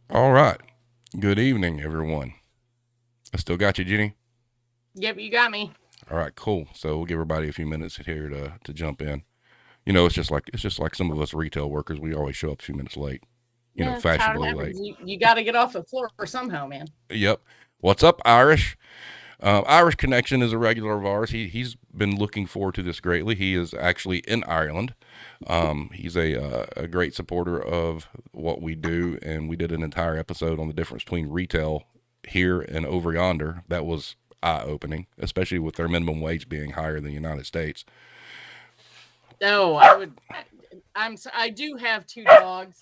All right. Good evening, everyone. I still got you, Jenny. Yep, you got me. All right, cool. So we'll give everybody a few minutes here to jump in. It's just like some of us retail workers. We always show up a few minutes late. Yeah, it's how it Fashionably late. happens. You got to get off the floor somehow, man. Yep. What's up, Irish? Irish Connection is a regular of ours. He's been looking forward to this greatly. He is actually in Ireland. He's a great supporter of what we do, and we did an entire episode on the difference between retail here and over yonder. That was eye opening, especially with their minimum wage being higher than the United States. Oh, I would. I do have two dogs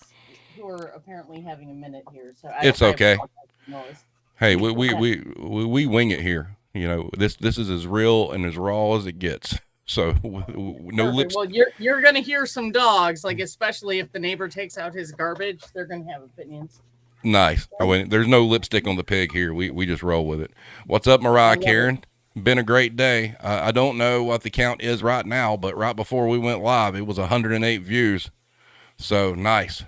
who are apparently having a minute here, so It's I okay. apologize for the noise. Hey, we wing it here. This is as real and as raw as it gets. So no Perfect. lips. Well, you're gonna hear some dogs, like especially if the neighbor takes out his garbage, they're gonna have opinions. Nice. There's no lipstick on the pig here. We just roll with it. What's up, I Mariah love it. Karen? Been a great day. I don't know what the count is right now, but right before we went live, it was 108 views. So nice.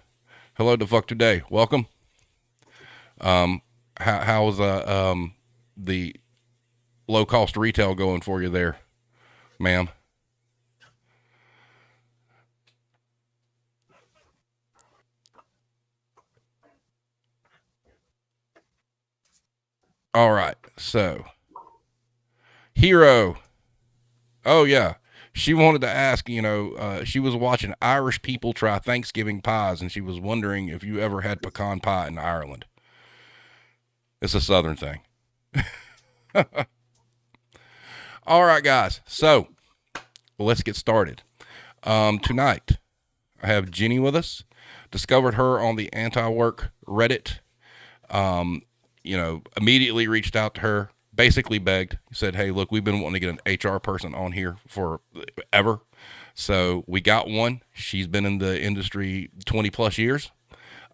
Hello to Fuck Today. Welcome. How's the low cost retail going for you there, ma'am? All right. So Hero. Oh yeah. She wanted to ask, she was watching Irish people try Thanksgiving pies, and she was wondering if you ever had pecan pie in Ireland. It's a Southern thing. All right, guys. So let's get started. Tonight, I have Jenny with us. Discovered her on the anti-work Reddit. Immediately reached out to her, basically begged, said, "Hey, look, we've been wanting to get an HR person on here for ever." So we got one. She's been in the industry 20 plus years.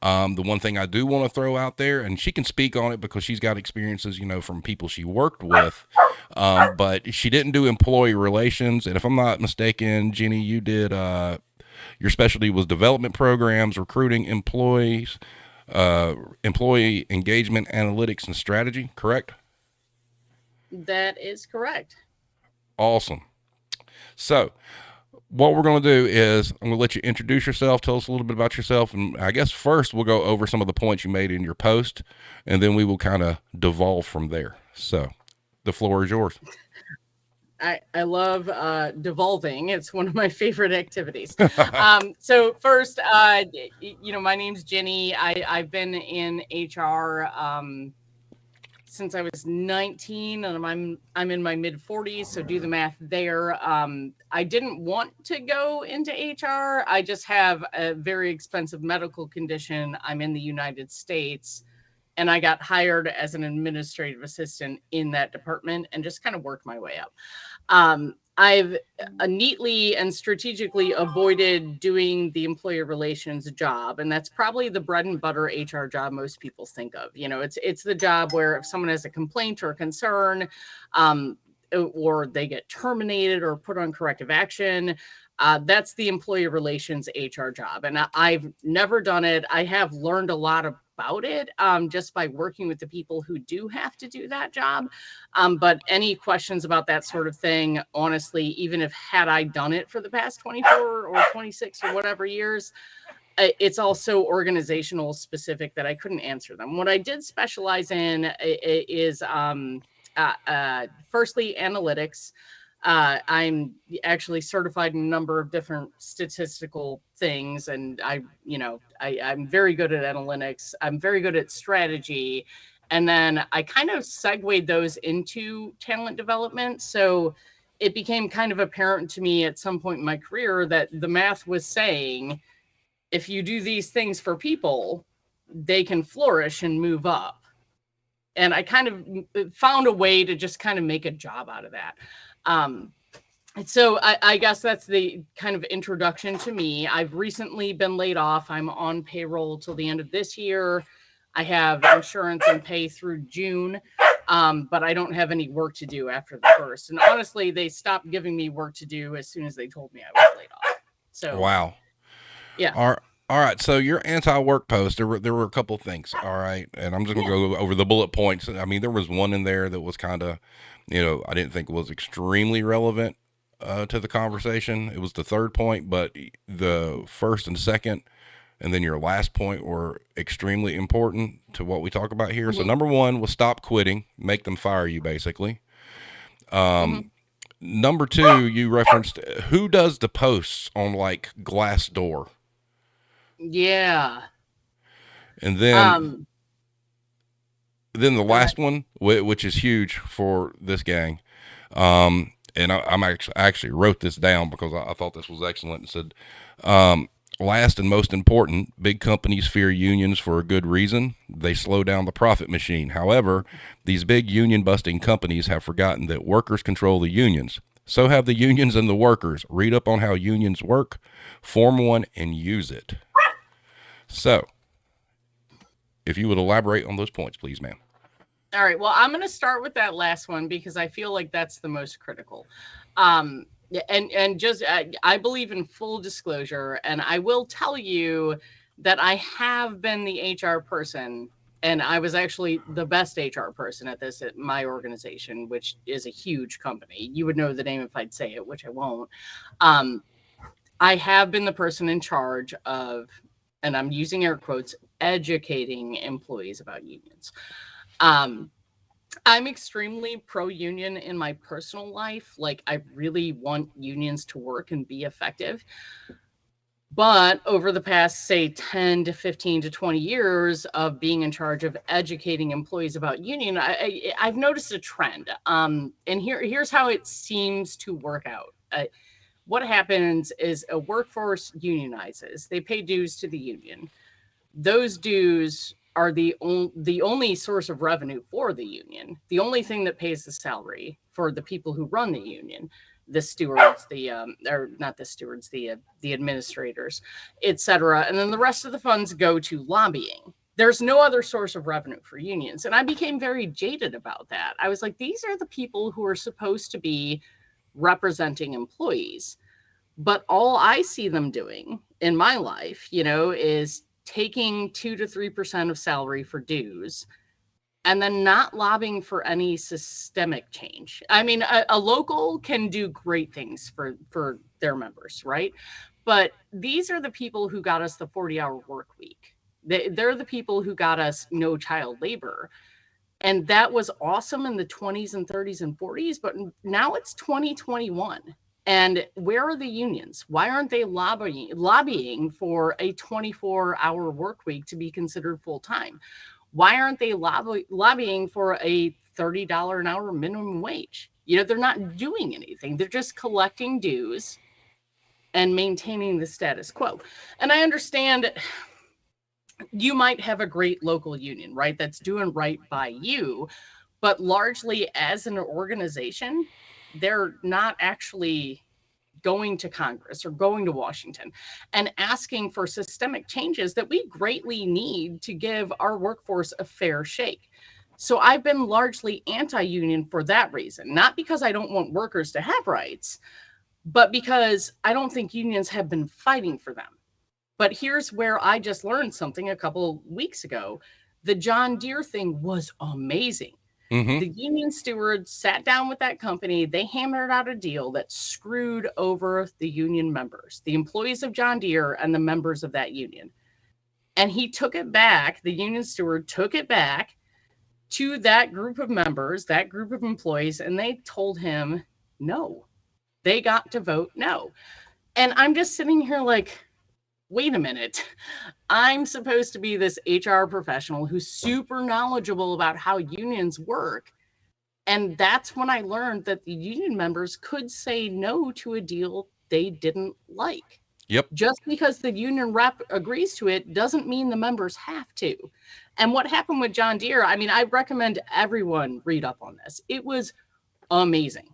The one thing I do want to throw out there, and she can speak on it because she's got experiences, from people she worked with, but she didn't do employee relations. And if I'm not mistaken, Jenny, you did, your specialty was development programs, recruiting employees, employee engagement analytics and strategy, correct? That is correct. Awesome. So, what we're going to do is I'm going to let you introduce yourself, tell us a little bit about yourself, and I guess first we'll go over some of the points you made in your post, and then we will kind of devolve from there. So, the floor is yours. I love devolving. It's one of my favorite activities. So first, my name's Jenny. I've been in HR since I was 19, and I'm in my mid 40s. So do the math there. I didn't want to go into HR. I just have a very expensive medical condition. I'm in the United States, and I got hired as an administrative assistant in that department and just kind of worked my way up. I've neatly and strategically avoided doing the employer relations job, and that's probably the bread and butter HR job most people think of. It's the job where if someone has a complaint or a concern, um, or they get terminated or put on corrective action. That's the employee relations HR job. And I've never done it. I have learned a lot about it just by working with the people who do have to do that job. But any questions about that sort of thing, honestly, even if had I done it for the past 24 or 26 or whatever years, it's also organizational specific that I couldn't answer them. What I did specialize in is firstly analytics. I'm actually certified in a number of different statistical things, and I'm very good at analytics. I'm very good at strategy, and then I kind of segued those into talent development. So it became kind of apparent to me at some point in my career that the math was saying if you do these things for people, they can flourish and move up. And I kind of found a way to just kind of make a job out of that. Um, so I guess that's the kind of introduction to me. I've recently been laid off. I'm on payroll till the end of this year. I have insurance and pay through June, but I don't have any work to do after the first. And honestly, they stopped giving me work to do as soon as they told me I was laid off. So Wow. yeah. All right, so your anti-work post, there were a couple things. All right, and I'm just gonna Yeah. go over the bullet points. I mean, there was one in there that was kind of, I didn't think was extremely relevant to the conversation. It was the third point, but the first and second, and then your last point were extremely important to what we talk about here. So Hmm. number one was stop quitting, make them fire you, basically. Hmm. Number two, you referenced who does the posts on like Glassdoor, Yeah. and then Um, then the Go ahead. last one, which is huge for this gang, and I actually wrote this down because I thought this was excellent. And said, last and most important, big companies fear unions for a good reason. They slow down the profit machine. However, these big union busting companies have forgotten that workers control the unions. So have the unions and the workers. Read up on how unions work, form one, and use it. So, if you would elaborate on those points, please, ma'am. All right. Well, I'm going to start with that last one because I feel like that's the most critical. Yeah, and just I believe in full disclosure, and I will tell you that I have been the HR person, and I was actually the best HR person at this at my organization, which is a huge company. You would know the name if I'd say it, which I won't. Um, I have been the person in charge of, and I'm using air quotes, educating employees about unions. Um, I'm extremely pro union in my personal life. Like, I really want unions to work and be effective. But over the past, say, 10 to 15 to 20 years of being in charge of educating employees about union, I've noticed a trend. And here's how it seems to work out. What happens is a workforce unionizes, they pay dues to the union. Those dues are the only source of revenue for the union. The only thing that pays the salary for the people who run the union, the stewards, the or not the stewards, the administrators, etc. And then the rest of the funds go to lobbying. There's no other source of revenue for unions. And I became very jaded about that. I was like, these are the people who are supposed to be representing employees. But all I see them doing in my life, is taking 2 to 3% of salary for dues and then not lobbying for any systemic change. I mean, a local can do great things for their members, right? But these are the people who got us the 40-hour work week. They're the people who got us no child labor. And that was awesome in the 20s and 30s and 40s, but now it's 2021. And where are the unions? Why aren't they lobbying for a 24-hour work week to be considered full time? Why aren't they lobbying for a $30 an hour minimum wage? They're not doing anything. They're just collecting dues and maintaining the status quo. And I understand you might have a great local union, right? That's doing right by you. But largely as an organization, they're not actually going to Congress or going to Washington and asking for systemic changes that we greatly need to give our workforce a fair shake. So I've been largely anti-union for that reason, not because I don't want workers to have rights, but because I don't think unions have been fighting for them. But here's where I just learned something a couple weeks ago. The John Deere thing was amazing. Mm-hmm. The union steward sat down with that company. They hammered out a deal that screwed over the union members, the employees of John Deere and the members of that union. And he took it back. The union steward took it back to that group of members, that group of employees, and they told him no. They got to vote no. And I'm just sitting here like, wait a minute. I'm supposed to be this HR professional who's super knowledgeable about how unions work. And that's when I learned that the union members could say no to a deal they didn't like. Yep. Just because the union rep agrees to it doesn't mean the members have to. And what happened with John Deere, I mean, I recommend everyone read up on this. It was amazing.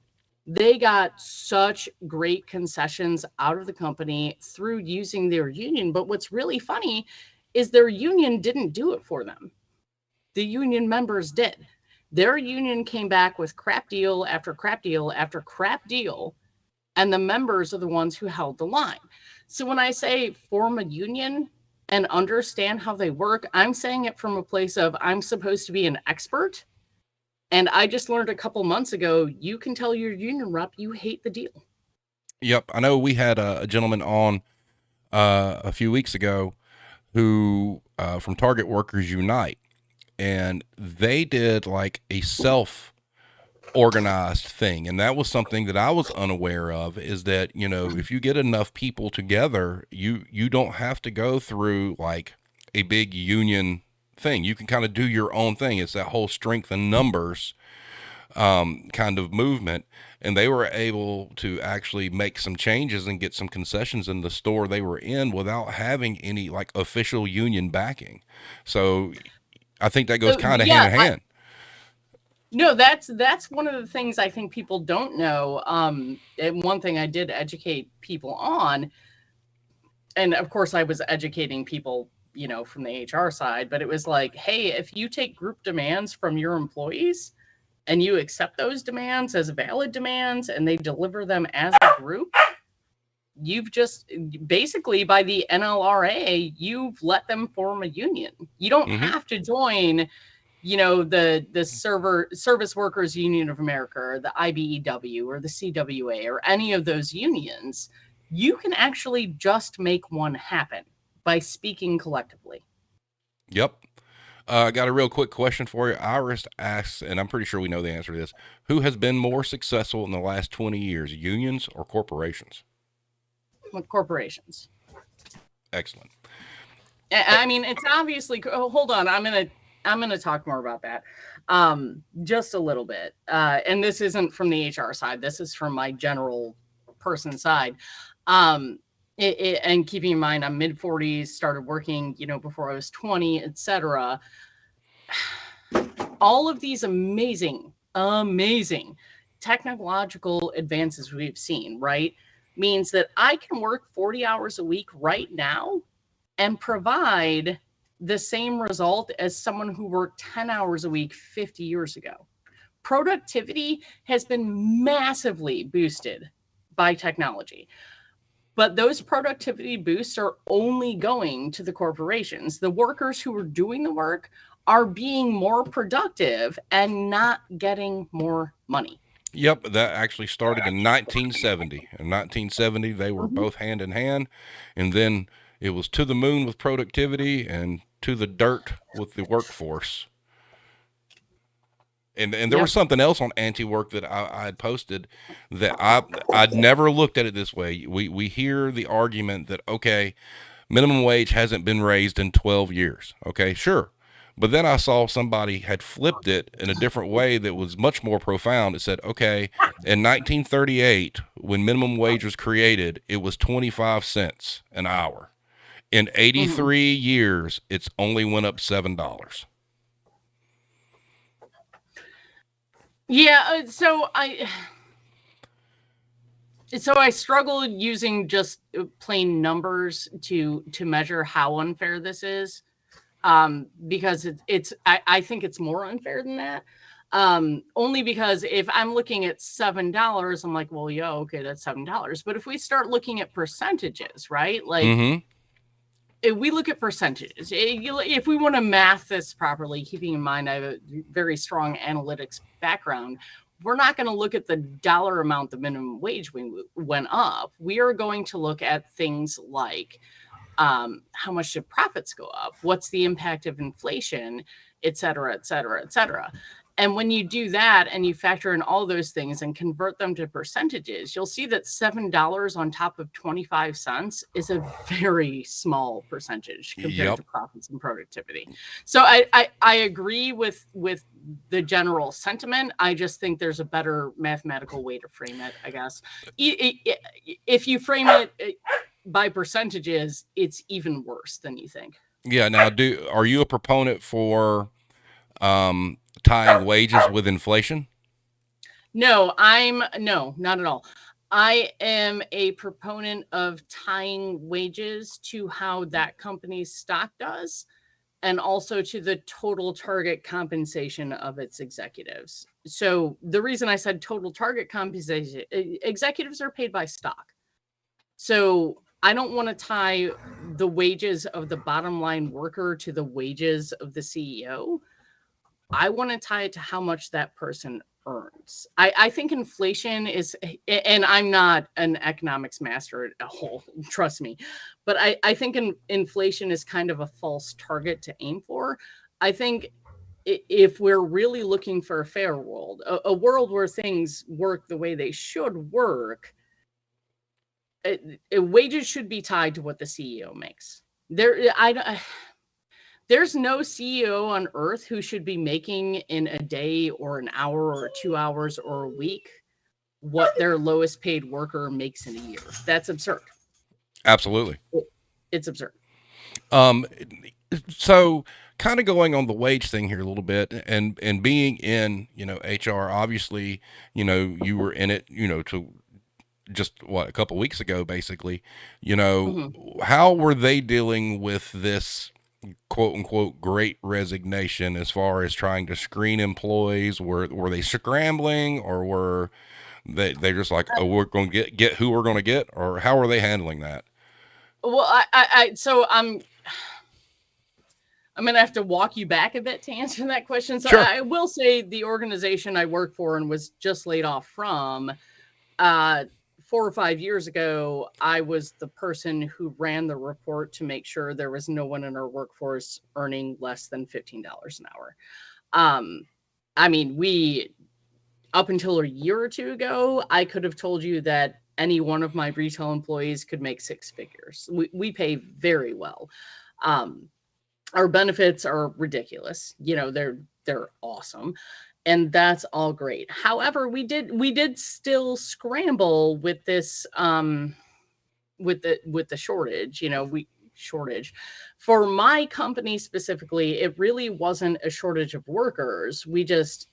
They got such great concessions out of the company through using their union. But what's really funny is their union didn't do it for them. The union members did. Their union came back with crap deal after crap deal after crap deal, and the members are the ones who held the line. So when I say form a union, and understand how they work. I'm saying it from a place of I'm supposed to be an expert. And I just learned a couple months ago, you can tell your union rep you hate the deal. Yep. I know we had a gentleman on a few weeks ago who from Target Workers Unite, and they did like a self organized thing, and that was something that I was unaware of, is that, you know, if you get enough people together, you don't have to go through like a big union thing. You can kind of do your own thing. It's that whole strength in numbers kind of movement, and they were able to actually make some changes and get some concessions in the store they were in without having any like official union backing. So I think that goes kind of hand in hand. No, that's one of the things I think people don't know. And one thing I did educate people on, and of course I was educating people, you know, from the HR side, but it was like, hey, if you take group demands from your employees and you accept those demands as valid demands and they deliver them as a group, you've just basically, by the NLRA, you've let them form a union. You don't have to join, you know, the Service Workers Union of America or the IBEW or the CWA or any of those unions. You can actually just make one happen by speaking collectively. Yep. I got a real quick question for you. Iris asks, and I'm pretty sure we know the answer to this: who has been more successful in the last 20 years, unions or corporations? With corporations. Excellent. I mean, it's obviously. Oh, hold on, I'm gonna talk more about that, just a little bit. And this isn't from the HR side. This is from my general person side. And keeping in mind, I'm mid 40s, started working, you know, before I was 20, etc. All of these amazing technological advances we've seen, right, means that I can work 40 hours a week right now and provide the same result as someone who worked 10 hours a week 50 years ago. Productivity has been massively boosted by technology. But those productivity boosts are only going to the corporations. The workers who are doing the work are being more productive and not getting more money. Yep, that actually started in 1970. In 1970, they were both hand in hand, and then it was to the moon with productivity and to the dirt with the workforce. And there was something else on anti-work that I had posted that I'd never looked at it this way. We hear the argument that, okay, minimum wage hasn't been raised in 12 years. Okay, sure. But then I saw somebody had flipped it in a different way that was much more profound. It said, okay, in 1938, when minimum wage was created, it was 25 cents an hour. In 83 years, it's only went up $7. Yeah, so I struggled using just plain numbers to measure how unfair this is, because I think it's more unfair than that. Only because if I'm looking at $7, I'm like, well, yeah, okay, that's $7. But if we start looking at percentages, right, like. If we look at percentages, if we want to math this properly, keeping in mind I have a very strong analytics background, we're not going to look at the dollar amount the minimum wage went up. We are going to look at things like how much did profits go up? What's the impact of inflation, et cetera, et cetera, et cetera. And when you do that and you factor in all those things and convert them to percentages, you'll see that $7 on top of 25 cents is a very small percentage compared to profits and productivity. So I agree with the general sentiment. I just think there's a better mathematical way to frame it, I guess. If you frame it by percentages, it's even worse than you think. Yeah. Now, are you a proponent for tying wages with inflation? No, not at all. I am a proponent of tying wages to how that company's stock does, and also to the total target compensation of its executives. So the reason I said total target compensation, executives are paid by stock. So I don't want to tie the wages of the bottom line worker to the wages of the CEO. I want to tie it to how much that person earns. I think inflation is, and I'm not an economics master at all, trust me, but I think inflation is kind of a false target to aim for. I think if we're really looking for a fair world, a world where things work the way they should work, wages should be tied to what the CEO makes. There's no CEO on earth who should be making in a day or an hour or 2 hours or a week what their lowest paid worker makes in a year. That's absurd. Absolutely. It's absurd. Um, so kind of going on the wage thing here a little bit, and being in, HR, obviously, you were in it, to just a couple weeks ago, basically, how were they dealing with this quote unquote great resignation as far as trying to screen employees? Were they scrambling, or were they just like, oh, we're going to get who we're going to get, or how are they handling that? Well, so I'm going to have to walk you back a bit to answer that question. So Sure. I will say the organization I work for and was just laid off from, 4 or 5 years ago, I was the person who ran the report to make sure there was no one in our workforce earning less than $15 an hour. I mean, up until a year or two ago, I could have told you that any one of my retail employees could make 6 figures. We pay very well. Our benefits are ridiculous. They're awesome. And that's all great. However, we did still scramble with this, with the shortage, shortage for my company specifically. It really wasn't a shortage of workers. We just,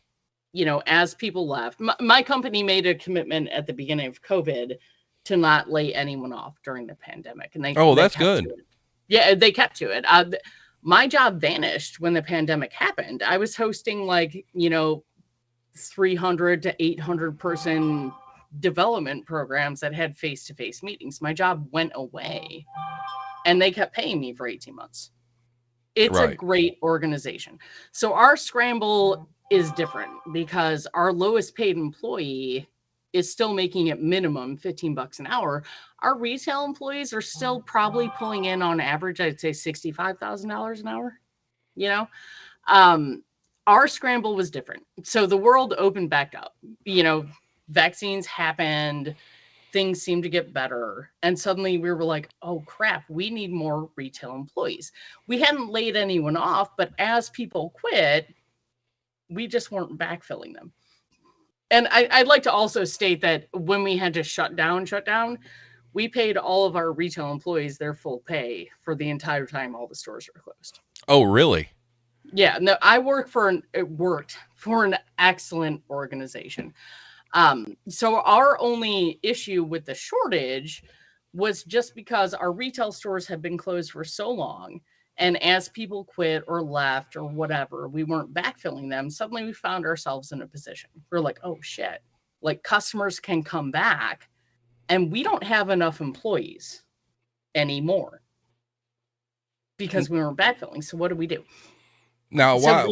as people left, my company made a commitment at the beginning of COVID to not lay anyone off during the pandemic. And That's good. Yeah, they kept to it. My job vanished when the pandemic happened. I was hosting 300 to 800 person development programs that had face-to-face meetings. My job went away and they kept paying me for 18 months. It's a great organization. So our scramble is different because our lowest paid employee is still making at minimum $15 an hour. Our retail employees are still probably pulling in on average, I'd say $65,000 an hour. Our scramble was different. So the world opened back up, vaccines happened, things seemed to get better. And suddenly we were like, oh crap, we need more retail employees. We hadn't laid anyone off, but as people quit, we just weren't backfilling them. And I'd like to also state that when we had to shut down, we paid all of our retail employees their full pay for the entire time all the stores were closed. Oh, really? Yeah, no, I worked for an excellent organization. So our only issue with the shortage was just because our retail stores had been closed for so long. And as people quit or left or whatever, we weren't backfilling them. Suddenly we found ourselves in a position. We're like, oh shit, customers can come back and we don't have enough employees anymore because we weren't backfilling. So what do we do? Now, So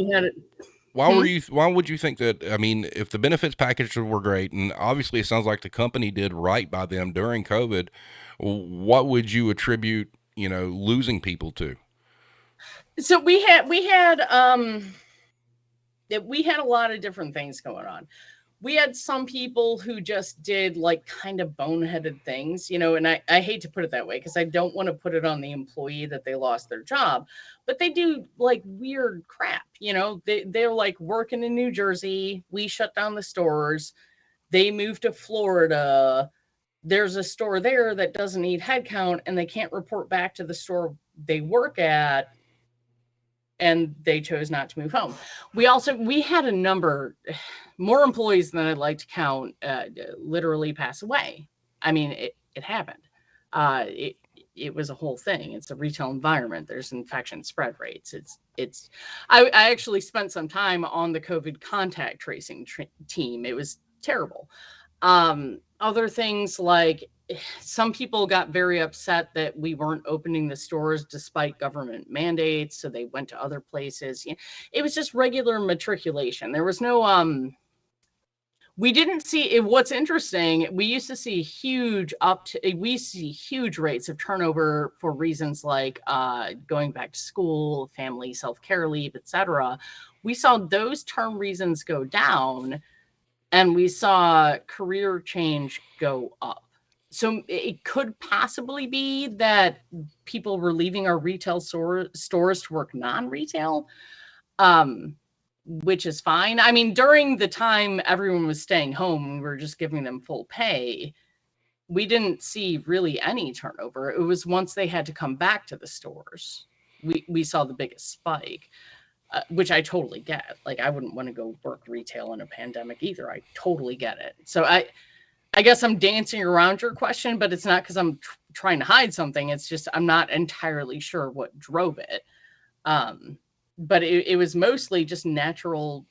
why would you think that? I mean, if the benefits packages were great, and obviously it sounds like the company did right by them during COVID, what would you attribute, losing people to? So we had a lot of different things going on. We had some people who just did kind of boneheaded things, and I hate to put it that way because I don't want to put it on the employee that they lost their job, but they do weird crap. They're working in New Jersey. We shut down the stores. They moved to Florida. There's a store there that doesn't need headcount and they can't report back to the store they work at. And they chose not to move home. We had a number, more employees than I'd like to count, literally pass away. I mean, it happened. It was a whole thing. It's a retail environment. There's infection spread rates. I actually spent some time on the COVID contact tracing team. It was terrible. Other things like some people got very upset that we weren't opening the stores despite government mandates, so they went to other places. It was just regular matriculation. There was no we didn't see it. What's interesting, we used to see we see huge rates of turnover for reasons like going back to school, family self-care leave, etc. We saw those term reasons go down, and we saw career change go up. So it could possibly be that people were leaving our retail stores to work non-retail, which is fine. I mean, during the time everyone was staying home, we were just giving them full pay. We didn't see really any turnover. It was once they had to come back to the stores, we saw the biggest spike. Which I totally get. Like, I wouldn't want to go work retail in a pandemic either. I totally get it. So I guess I'm dancing around your question, but it's not because I'm trying to hide something. It's just I'm not entirely sure what drove it. But it was mostly just natural,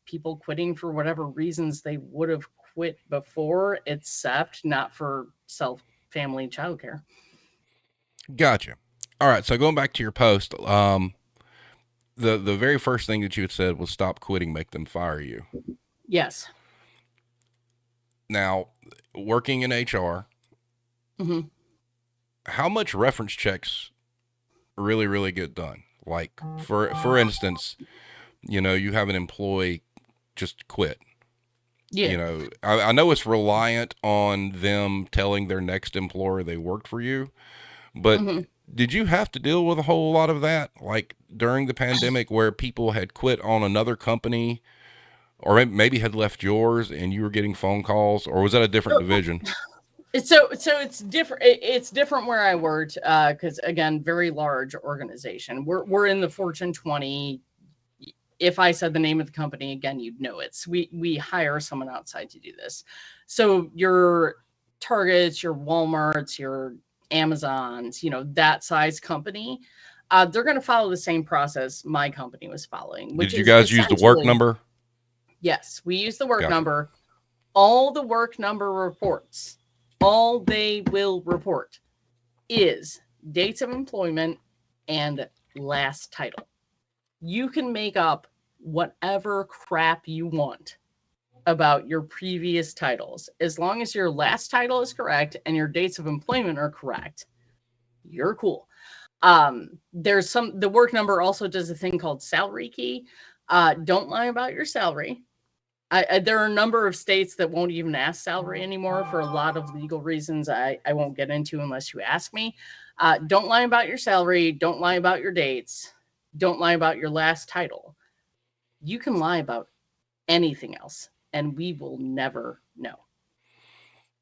people quitting for whatever reasons they would have quit before, except not for family, childcare. Gotcha. All right. So going back to your post, the very first thing that you had said was stop quitting, make them fire you. Yes. Now, working in HR, mm-hmm. How much reference checks really, really get done? Like, for instance, you have an employee just quit. Yeah. I know it's reliant on them telling their next employer they worked for you, but mm-hmm. Did you have to deal with a whole lot of that, like during the pandemic, where people had quit on another company, or maybe had left yours, and you were getting phone calls, or was that a different division? So it's different. It's different where I worked, because again, very large organization. We're in the Fortune 20. If I said the name of the company again, you'd know it. So we hire someone outside to do this. So your Targets, your Walmarts, your Amazons, that size company, they're going to follow the same process my company was following. Did you guys use the work number? Yes, we use the work number. All the work number reports, all they will report is dates of employment and last title. You can make up whatever crap you want about your previous titles. As long as your last title is correct and your dates of employment are correct, you're cool. The work number also does a thing called salary key. Don't lie about your salary. There are a number of states that won't even ask salary anymore for a lot of legal reasons I won't get into unless you ask me. Don't lie about your salary. Don't lie about your dates. Don't lie about your last title. You can lie about anything else, and we will never know.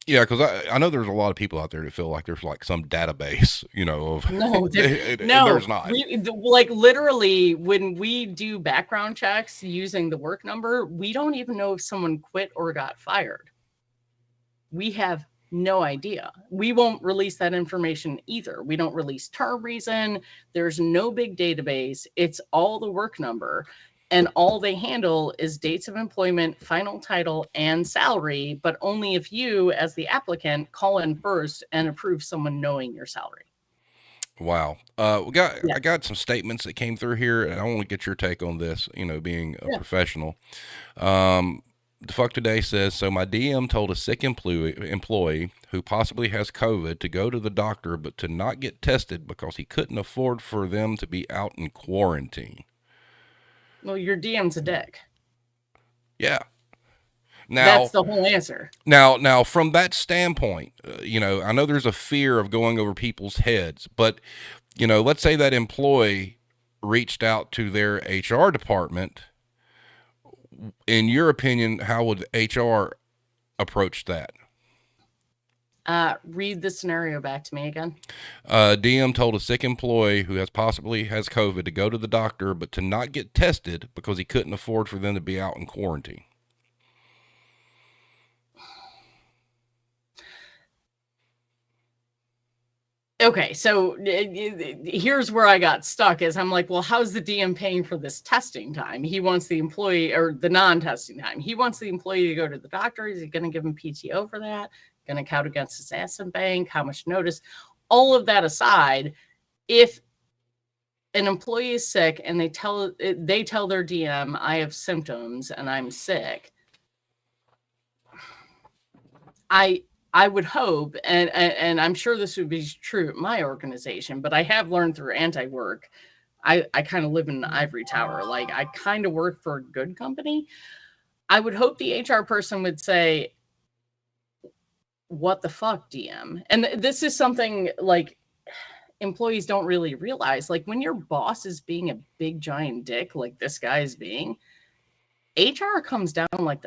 Yeah, because I know there's a lot of people out there that feel like there's like some database, of no, there's not. Like literally, when we do background checks using the work number, we don't even know if someone quit or got fired. We have no idea. We won't release that information either. We don't release term reason. There's no big database. It's all the work number. And all they handle is dates of employment, final title, and salary, but only if you, as the applicant, call in first and approve someone knowing your salary. Wow. I got some statements that came through here, and I want to get your take on this, being a professional. The Fuck Today says, so my DM told a sick employee who possibly has COVID to go to the doctor, but to not get tested because he couldn't afford for them to be out in quarantine. Well, your DM's a dick. Yeah. Now that's the whole answer. Now, from that standpoint, I know there's a fear of going over people's heads, but let's say that employee reached out to their HR department. In your opinion, how would HR approach that? Read the scenario back to me again. DM told a sick employee who possibly has COVID to go to the doctor, but to not get tested because he couldn't afford for them to be out in quarantine. Okay, so here's where I got stuck is I'm like, well, how's the DM paying for this testing time? He wants the employee, or the non-testing time. He wants the employee to go to the doctor. Is he going to give him PTO for that? going to count against his asset bank? How much notice? All of that aside, if an employee is sick and they tell their DM, I have symptoms and I'm sick, I would hope, and I'm sure this would be true at my organization, but I have learned through anti-work, I kind of live in an ivory tower. Like, I kind of work for a good company. I would hope the HR person would say, what the fuck, DM? And this is something like employees don't really realize. Like, when your boss is being a big giant dick, like this guy is being, HR comes down like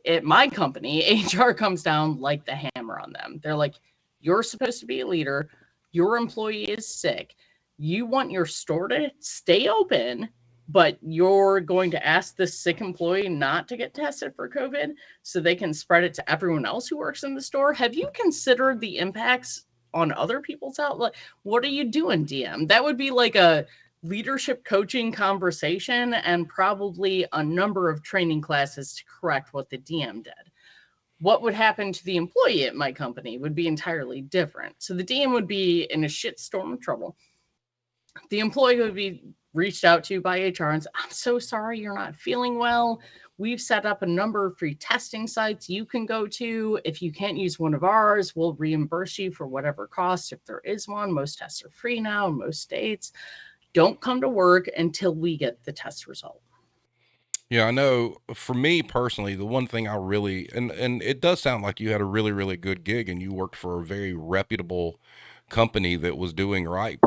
at my company, HR comes down like the hammer on them. They're like, you're supposed to be a leader. Your employee is sick. You want your store to stay open, but you're going to ask this sick employee not to get tested for COVID so they can spread it to everyone else who works in the store. Have you considered the impacts on other people's outlet? What are you doing, DM? That would be like a leadership coaching conversation and probably a number of training classes to correct what the DM did. What would happen to the employee at my company would be entirely different. So the DM would be in a shitstorm of trouble. The employee would be reached out to by HR and said, I'm so sorry you're not feeling well. We've set up a number of free testing sites you can go to. If you can't use one of ours, we'll reimburse you for whatever cost if there is one. Most tests are free now in most states. Don't come to work until we get the test result. Yeah, I know for me personally, the one thing I really, and it does sound like you had a really, really good gig and you worked for a very reputable company that was doing right,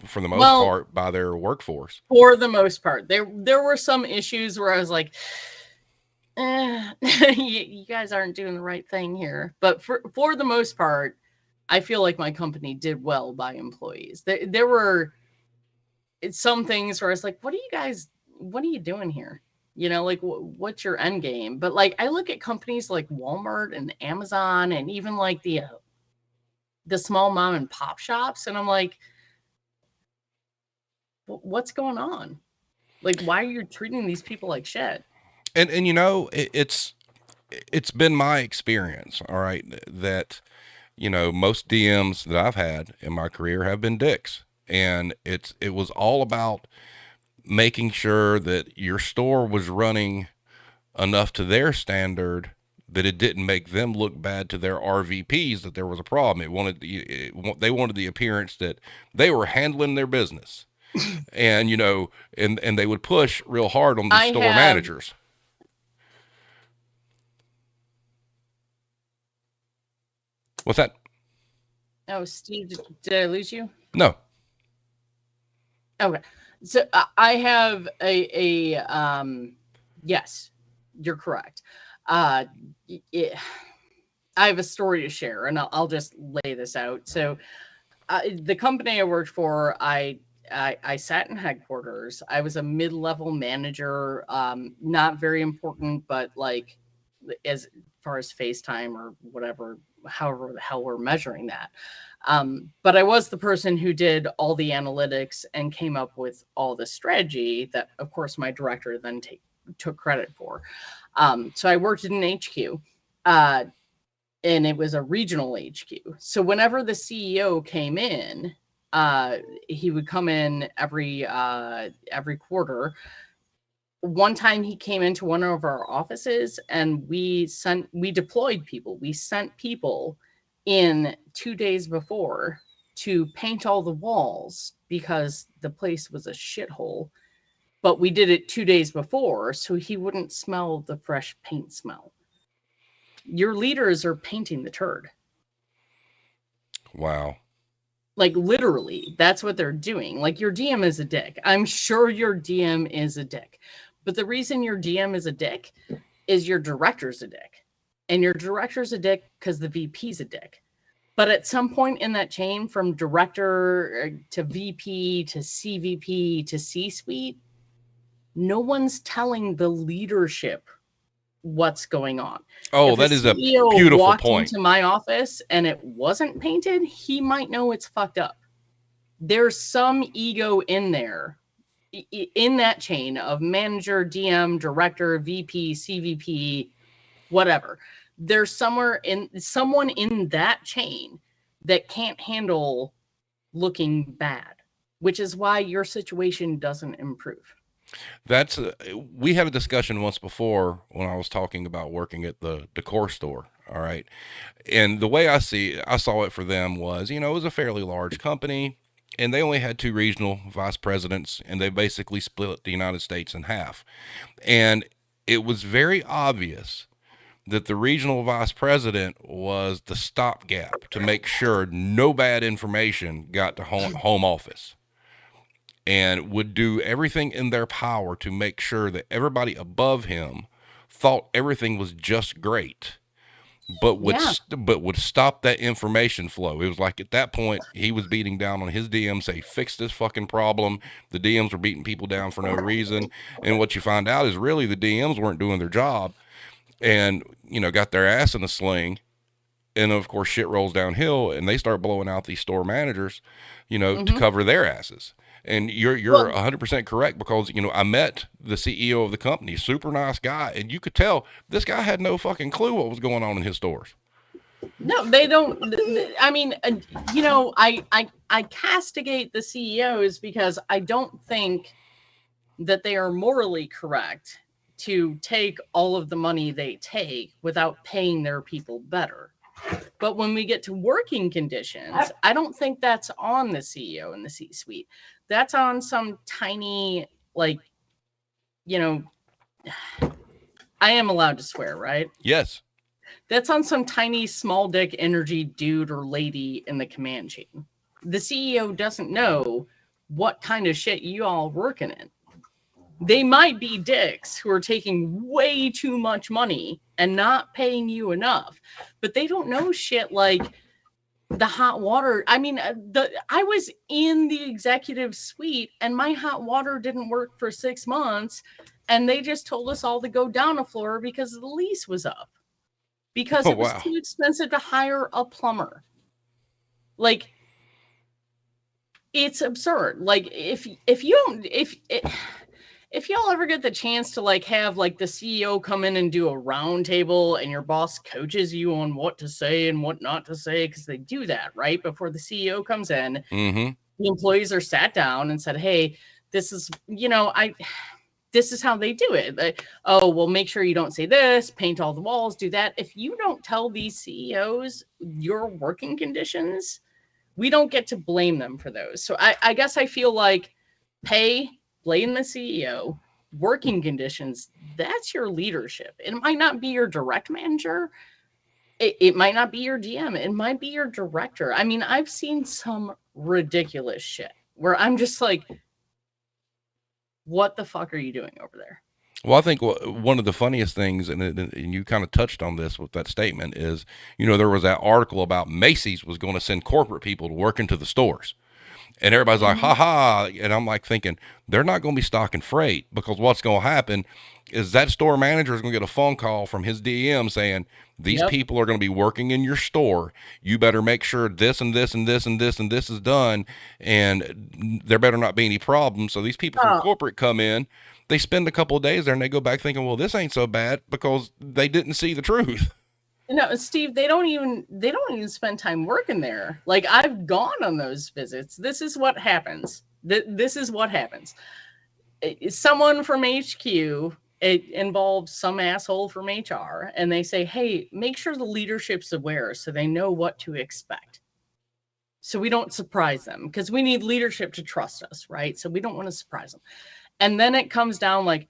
for the most part by their workforce. For the most part, there were some issues where I was like, you guys aren't doing the right thing here. But for the most part, I feel like my company did well by employees. There were some things where I was like, what are you doing here? Like, what's your end game? But like, I look at companies like Walmart and Amazon and even like the small mom and pop shops. And I'm like, what's going on? Like, why are you treating these people like shit? And it's been my experience, all right, that, most DMs that I've had in my career have been dicks. And it was all about making sure that your store was running enough to their standard that it didn't make them look bad to their RVPs that there was a problem. They wanted the appearance that they were handling their business. And, and they would push real hard on the store managers. What's that? Oh, Steve, did I lose you? No. Okay. So I have yes, you're correct. I have a story to share, and I'll just lay this out. So the company I worked for, I sat in headquarters. I was a mid-level manager, not very important, but like as far as FaceTime or whatever, however the hell we're measuring that. But I was the person who did all the analytics and came up with all the strategy that, of course, my director then took credit for. So I worked in an HQ, and it was a regional HQ. So whenever the CEO came in, he would come in every quarter. One time he came into one of our offices and we deployed people. We sent people in 2 days before to paint all the walls because the place was a shithole. But we did it 2 days before so he wouldn't smell the fresh paint smell. Your leaders are painting the turd. Wow. Like, literally, that's what they're doing. Like, your DM is a dick. I'm sure your DM is a dick. But the reason your DM is a dick is your director's a dick. And your director's a dick because the VP's a dick. But at some point in that chain, from director to VP to CVP to C-suite, no one's telling the leadership what's going on. Oh, that is a beautiful walked point. Into my office and it wasn't painted, he might know it's fucked up. There's some ego in there, in that chain of manager, DM, director, VP, CVP, whatever. there's someone in that chain that can't handle looking bad, which is why your situation doesn't improve. That's we had a discussion once before when I was talking about working at the decor store. All right. And the way I saw it for them was, it was a fairly large company and they only had two regional vice presidents and they basically split the United States in half. And it was very obvious that the regional vice president was the stopgap to make sure no bad information got to home office, and would do everything in their power to make sure that everybody above him thought everything was just great, but Yeah. would stop that information flow. It was like at that point he was beating down on his DMs, say fix this fucking problem. The DMs were beating people down for no reason, and what you find out is really the DMs weren't doing their job, and got their ass in a sling. And of course shit rolls downhill and they start blowing out these store managers, to cover their asses. And you're 100% correct, because I met the CEO of the company, super nice guy, and you could tell this guy had no fucking clue what was going on in his stores. No, they don't. I mean, I castigate the CEOs because I don't think that they are morally correct to take all of the money they take without paying their people better. But when we get to working conditions, I don't think that's on the CEO and the C-suite. That's on some tiny, I am allowed to swear, right? Yes. That's on some tiny small dick energy dude or lady in the command chain. The CEO doesn't know what kind of shit you all working in. They might be dicks who are taking way too much money and not paying you enough, but they don't know shit like the hot water. I mean, I was in the executive suite and my hot water didn't work for 6 months. And they just told us all to go down a floor because the lease was up, because it was too expensive to hire a plumber. Like, it's absurd. Like, if y'all ever get the chance to have the CEO come in and do a round table and your boss coaches you on what to say and what not to say, because they do that right before the CEO comes in, the employees are sat down and said, hey, this is, this is how they do it. Well, make sure you don't say this, paint all the walls, do that. If you don't tell these CEOs your working conditions, we don't get to blame them for those. So I guess I feel like blame the CEO, working conditions, that's your leadership. It might not be your direct manager. It might not be your GM. It might be your director. I mean, I've seen some ridiculous shit where I'm just like, what the fuck are you doing over there? Well, I think one of the funniest things, and you kind of touched on this with that statement, is, there was that article about Macy's was going to send corporate people to work into the stores. And everybody's like, ha ha. And I'm like thinking, they're not going to be stocking freight, because what's going to happen is that store manager is going to get a phone call from his DM saying, these people are going to be working in your store. You better make sure this and this and this and this and this is done. And there better not be any problems. So these people from corporate come in, they spend a couple of days there and they go back thinking, well, this ain't so bad, because they didn't see the truth. No, Steve, they don't even spend time working there. Like, I've gone on those visits. This is what happens. This is what happens. Someone from HQ, it involves some asshole from HR, and they say, hey, make sure the leadership's aware so they know what to expect. So we don't surprise them, because we need leadership to trust us, right? So we don't want to surprise them. And then it comes down like,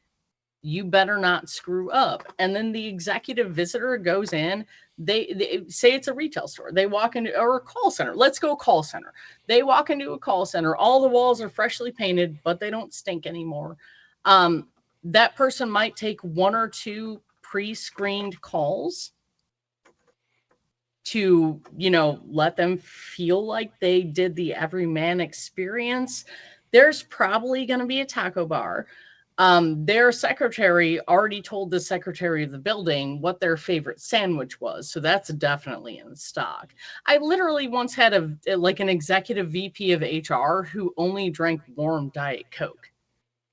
you better not screw up. And then the executive visitor goes in, they say it's a retail store. They walk into, or a call center. Let's go call center. They walk into a call center. All the walls are freshly painted, but they don't stink anymore. That person might take 1 or 2 pre-screened calls to, let them feel like they did the everyman experience. There's probably going to be a taco bar. Their secretary already told the secretary of the building what their favorite sandwich was. So that's definitely in stock. I literally once had an executive VP of HR who only drank warm Diet Coke,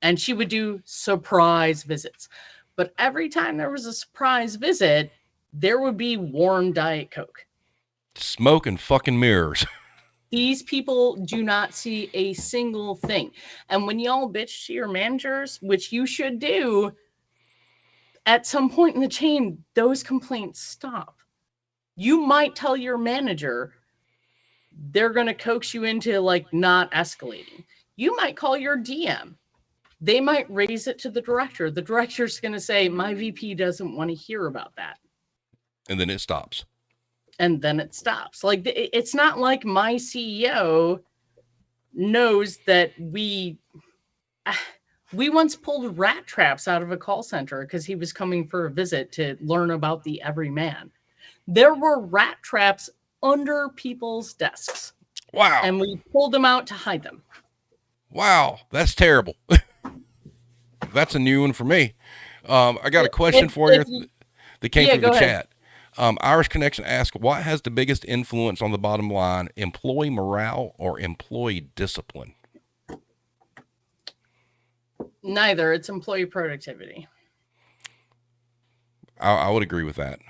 and she would do surprise visits. But every time there was a surprise visit, there would be warm Diet Coke. Smoke and fucking mirrors. These people do not see a single thing. And when y'all bitch to your managers, which you should do, at some point in the chain, those complaints stop. You might tell your manager, they're going to coax you into like not escalating. You might call your DM. They might raise it to the director. The director's going to say, my VP doesn't want to hear about that. And then it stops. And then it stops. Like, it's not like my CEO knows that we once pulled rat traps out of a call center because he was coming for a visit to learn about the everyman. There were rat traps under people's desks. Wow. And we pulled them out to hide them. Wow. That's terrible. That's a new one for me. I got a question for you that came through the chat. Irish Connection asks, what has the biggest influence on the bottom line, employee morale or employee discipline? Neither. It's employee productivity. I would agree with that.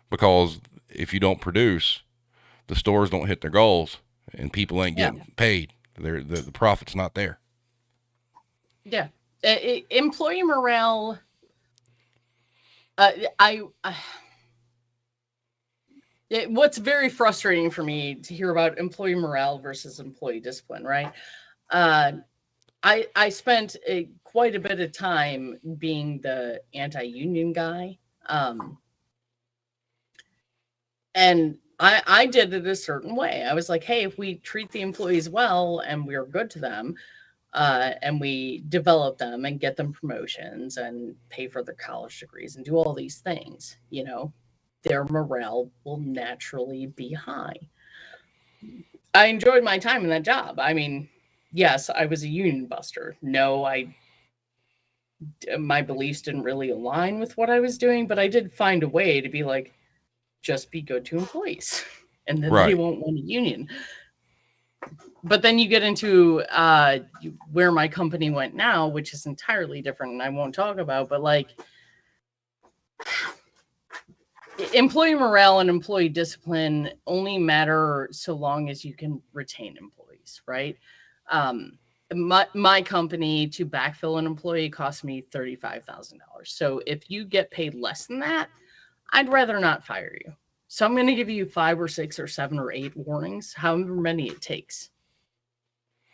Because if you don't produce, the stores don't hit their goals and people ain't getting paid. The profit's not there. Yeah. Employee morale. What's very frustrating for me to hear about employee morale versus employee discipline, right? I spent quite a bit of time being the anti-union guy. And I did it a certain way. I was like, hey, if we treat the employees well and we're good to them, and we develop them and get them promotions and pay for their college degrees and do all these things, you know, their morale will naturally be high. I enjoyed my time in that job. I mean, yes, I was a union buster. No, my beliefs didn't really align with what I was doing, but I did find a way to be like, just be good to employees, and then they won't want a union. But then you get into where my company went now, which is entirely different, and I won't talk about, but like employee morale and employee discipline only matter so long as you can retain employees, right? My company to backfill an employee cost me $35,000. So if you get paid less than that, I'd rather not fire you. So I'm going to give you 5 or 6 or 7 or 8 warnings, however many it takes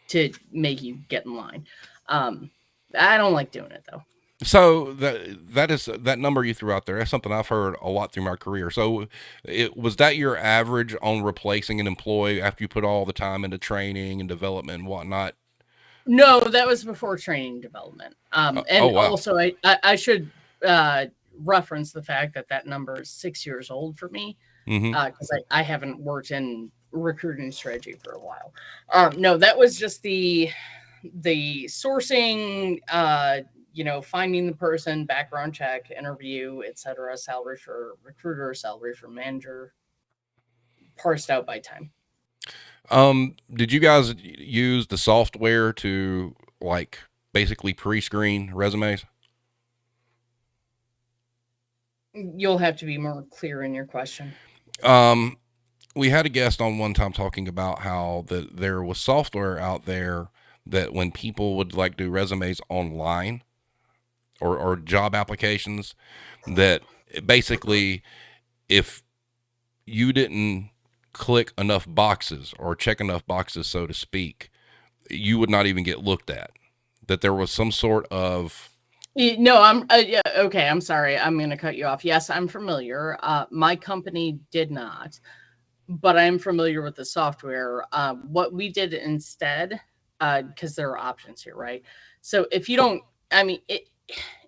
to make you get in line. I don't like doing it though. So that number you threw out there, that's something I've heard a lot through my career. So was that your average on replacing an employee after you put all the time into training and development and whatnot? No, that was before training development. Also I should reference the fact that number is 6 years old for me, because I haven't worked in recruiting strategy for a while. No, that was just the sourcing, finding the person, background check, interview, etc., salary for recruiter, salary for manager, parsed out by time. Did you guys use the software to like basically pre-screen resumes? You'll have to be more clear in your question. We had a guest on one time talking about how there was software out there that when people would like do resumes online or job applications, that basically if you didn't click enough boxes or check enough boxes, so to speak, you would not even get looked at. That there was some sort of... No, okay. I'm sorry. I'm going to cut you off. Yes, I'm familiar. My company did not, but I'm familiar with the software. What we did instead, because there are options here, right? So if you don't,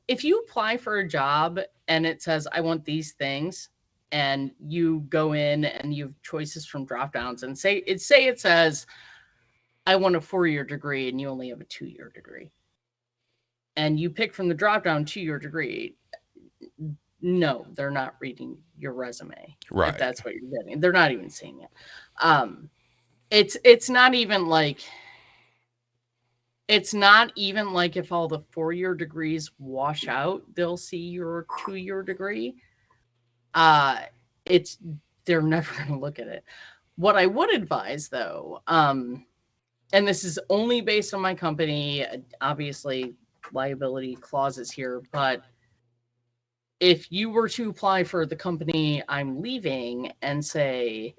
if you apply for a job and it says, I want these things, and you go in and you have choices from drop downs and say it says, I want a 4-year degree and you only have a 2-year degree. And you pick from the drop down 2-year degree. No, they're not reading your resume. Right. If that's what you're getting. They're not even seeing it. It's not even like if all the 4-year degrees wash out, they'll see your 2-year degree. uh, it's they're never going to look at it. What I would advise, though, and this is only based on my company, obviously liability clauses here, but if you were to apply for the company I'm leaving and say,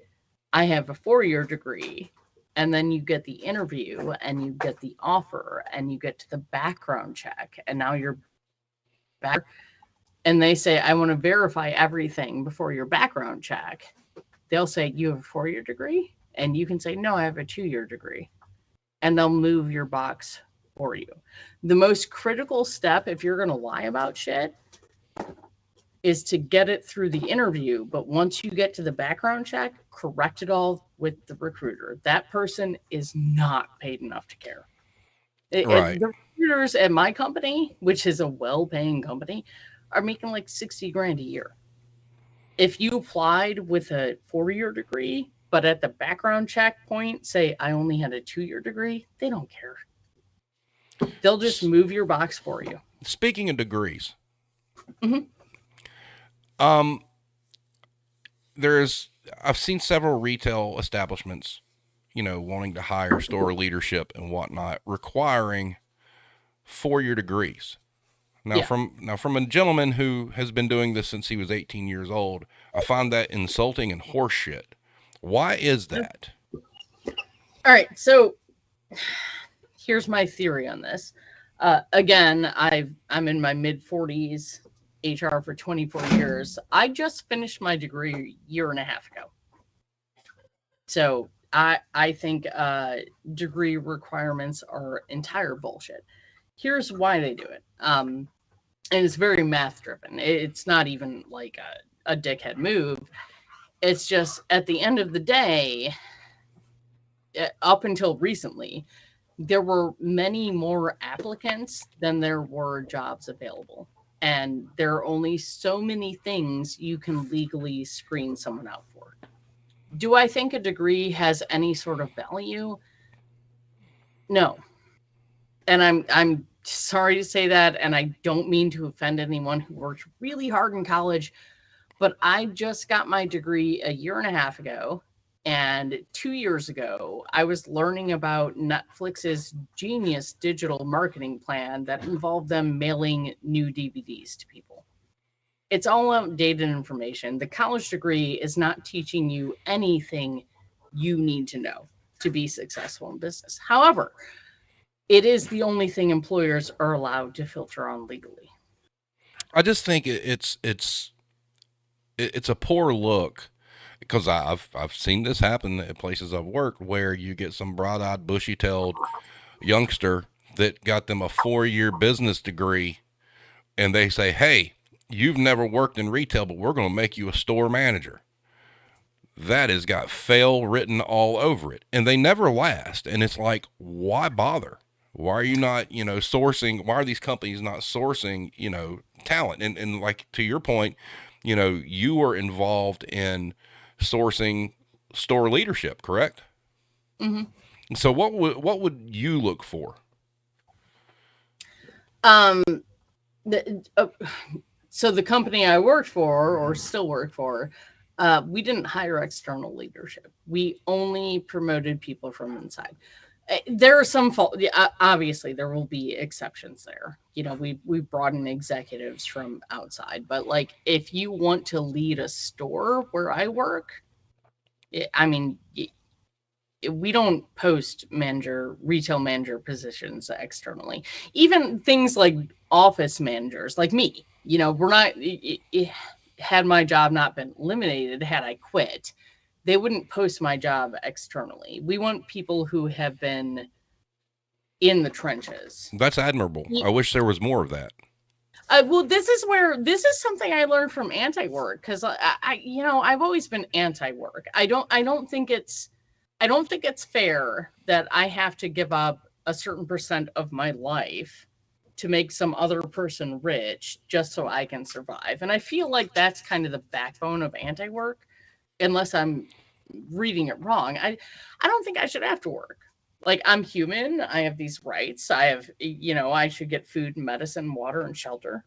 I have a 4-year degree, and then you get the interview and you get the offer and you get to the background check, and now you're back, and they say, I want to verify everything before your background check, they'll say, you have a 4-year degree? And you can say, no, I have a 2-year degree. And they'll move your box for you. The most critical step, if you're going to lie about shit, is to get it through the interview. But once you get to the background check, correct it all with the recruiter. That person is not paid enough to care. Right. The recruiters at my company, which is a well-paying company, are making like 60 grand a year. If you applied with a 4-year degree, but at the background check point, say, I only had a 2-year degree, they don't care. They'll just move your box for you. Speaking of degrees, Mhm. I've seen several retail establishments, wanting to hire store leadership and whatnot, requiring 4-year degrees. Now, Yeah. from a gentleman who has been doing this since he was 18 years old, I find that insulting and horseshit. Why is that? All right. So here's my theory on this. Again, I'm in my mid 40s, HR for 24 years. I just finished my degree a year and a half ago. So I think degree requirements are entire bullshit. Here's why they do it. And it's very math driven. It's not even like a dickhead move. It's just at the end of the day, up until recently, there were many more applicants than there were jobs available. And there are only so many things you can legally screen someone out for. Do I think a degree has any sort of value? No. And I'm sorry to say that, and I don't mean to offend anyone who worked really hard in college, but I just got my degree a year and a half ago. And 2 years ago, I was learning about Netflix's genius digital marketing plan that involved them mailing new DVDs to people. It's all outdated information. The college degree is not teaching you anything you need to know to be successful in business. However, it is the only thing employers are allowed to filter on legally. I just think it's a poor look, because I've seen this happen at places I've worked where you get some broad-eyed, bushy-tailed youngster that got them a 4-year business degree, and they say, "Hey, you've never worked in retail, but we're going to make you a store manager." That has got fail written all over it, and they never last. And it's like, why bother? Why are you not, sourcing? Why are these companies not sourcing, talent? And like, to your point, you were involved in sourcing store leadership, correct? Mm-hmm. So what would you look for? Um, the, so the company I worked for, or still work for, we didn't hire external leadership. We only promoted people from inside. There are some fault. Obviously, there will be exceptions there. We brought in executives from outside, but like, if you want to lead a store where I work, I mean, we don't post retail manager positions externally. Even things like office managers, like me. We're not. Had my job not been eliminated, had I quit, they wouldn't post my job externally. We want people who have been in the trenches. That's admirable. I wish there was more of that. Well, this is something I learned from anti-work, because I've always been anti-work. I don't think it's fair that I have to give up a certain percent of my life to make some other person rich just so I can survive. And I feel like that's kind of the backbone of anti-work, unless I'm reading it wrong. I don't think I should have to work. Like, I'm human. I have these rights. I should get food, medicine, water, and shelter.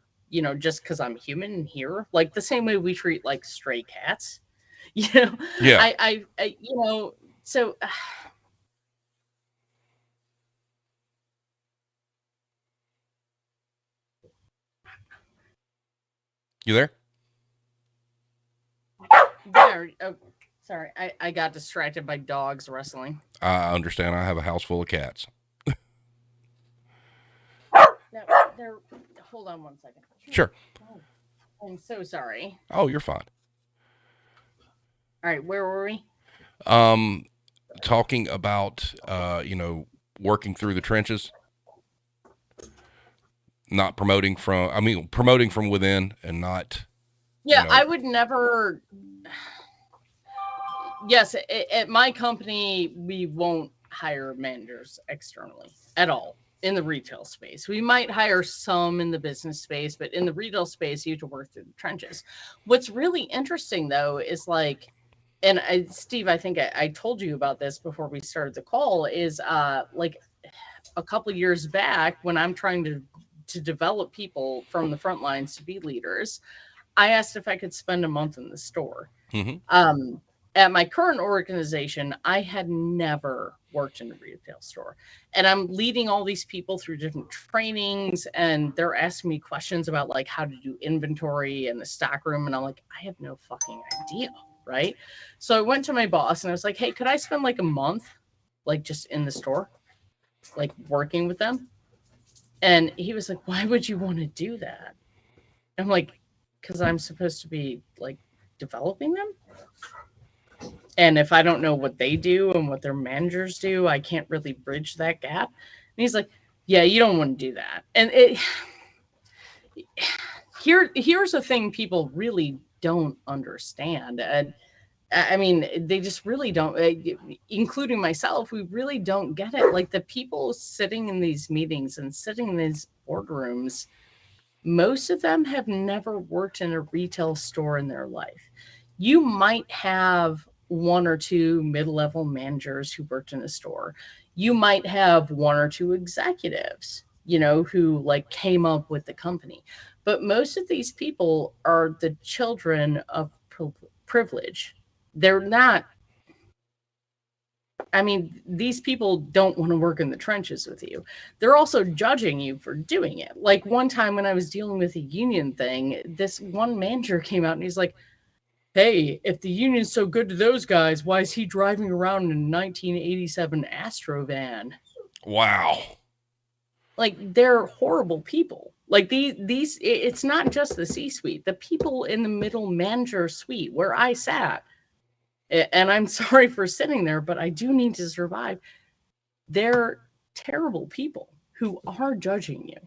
just because I'm human here, like the same way we treat like stray cats, you know, Yeah. so You there? there. Oh, sorry, I got distracted by dogs wrestling. I understand. I have a house full of cats. No, there. Hold on one second. Sure. Oh, I'm so sorry. Oh, you're fine. All right, where were we? Talking about, working through the trenches, not promoting promoting from within and not. Yeah, I would never. Yes, at my company, we won't hire managers externally at all in the retail space. We might hire some in the business space, but in the retail space, you have to work through the trenches. What's really interesting, though, is Steve, I think I told you about this before we started the call, is like a couple years back when I'm trying to develop people from the front lines to be leaders, I asked if I could spend a month in the store. Mm-hmm. At my current organization, I had never worked in a retail store. And I'm leading all these people through different trainings, and they're asking me questions about like how to do inventory and the stock room. And I'm like, I have no fucking idea. Right. So I went to my boss and I was like, hey, could I spend like a month, like just in the store, like working with them? And he was like, why would you want to do that? I'm like, because I'm supposed to be like developing them. And if I don't know what they do and what their managers do, I can't really bridge that gap. And he's like, yeah, you don't want to do that. And here's a thing people really don't understand. I mean, they just really don't, including myself, we really don't get it. Like the people sitting in these meetings and sitting in these boardrooms, most of them have never worked in a retail store in their life. You might have one or two mid-level managers who worked in a store. You might have one or two executives, who like came up with the company. But most of these people are the children of privilege. They're not. I mean, these people don't want to work in the trenches with you. They're also judging you for doing it. Like one time when I was dealing with a union thing, this one manager came out and he's like, hey, if the union's so good to those guys, why is he driving around in a 1987 Astro van? Wow. Like they're horrible people. Like these it's not just the C-suite, the people in the middle manager suite where I sat. And I'm sorry for sitting there, but I do need to survive. They're terrible people who are judging you.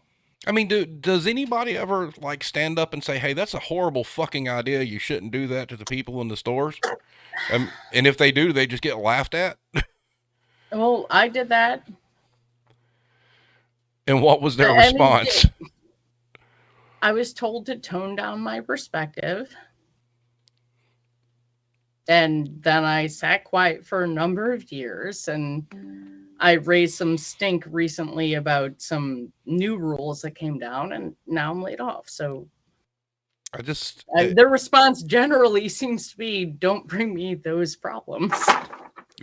I mean, does anybody ever like stand up and say, hey, that's a horrible fucking idea. You shouldn't do that to the people in the stores? And if they do, they just get laughed at? Well, I did that. And what was their response? I was told to tone down my perspective. And then I sat quiet for a number of years, and I raised some stink recently about some new rules that came down, and now I'm laid off. So their response generally seems to be, don't bring me those problems.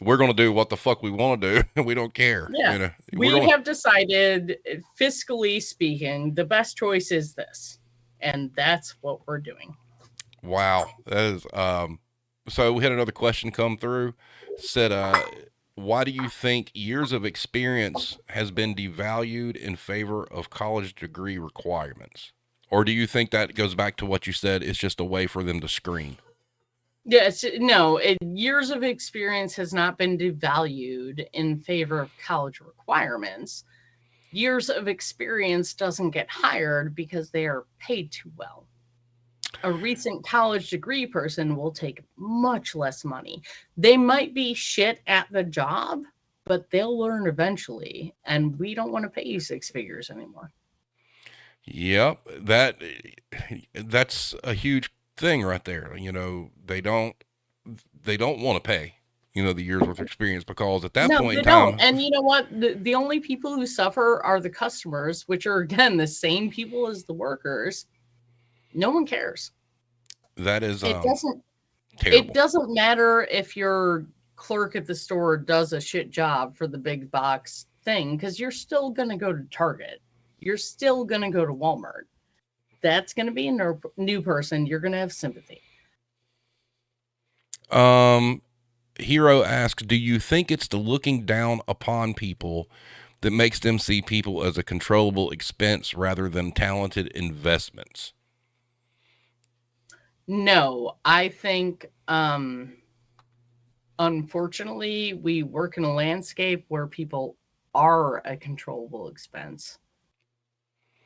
We're going to do what the fuck we want to do, and we don't care. Yeah. We have decided, fiscally speaking, the best choice is this. And that's what we're doing. Wow. That is, so we had another question come through. Said, why do you think years of experience has been devalued in favor of college degree requirements? Or do you think that goes back to what you said? It's just a way for them to screen? Yes, no, years of experience has not been devalued in favor of college requirements. Years of experience doesn't get hired because they are paid too well. A recent college degree person will take much less money. They might be shit at the job, but they'll learn eventually, and we don't want to pay you 6 figures anymore. Yep, that's a huge thing right there. They don't want to pay, the years worth of experience, because at that point in time, and you know what? The only people who suffer are the customers, which are again the same people as the workers. No one cares. That is It doesn't it terrible. doesn't matter if your clerk at the store does a shit job for the big box thing, because you're still going to go to Target. You're still going to go to Walmart. That's going to be a new person. You're going to have sympathy. Hero asks, do you think it's the looking down upon people that makes them see people as a controllable expense rather than talented investments? No, I think unfortunately we work in a landscape where people are a controllable expense.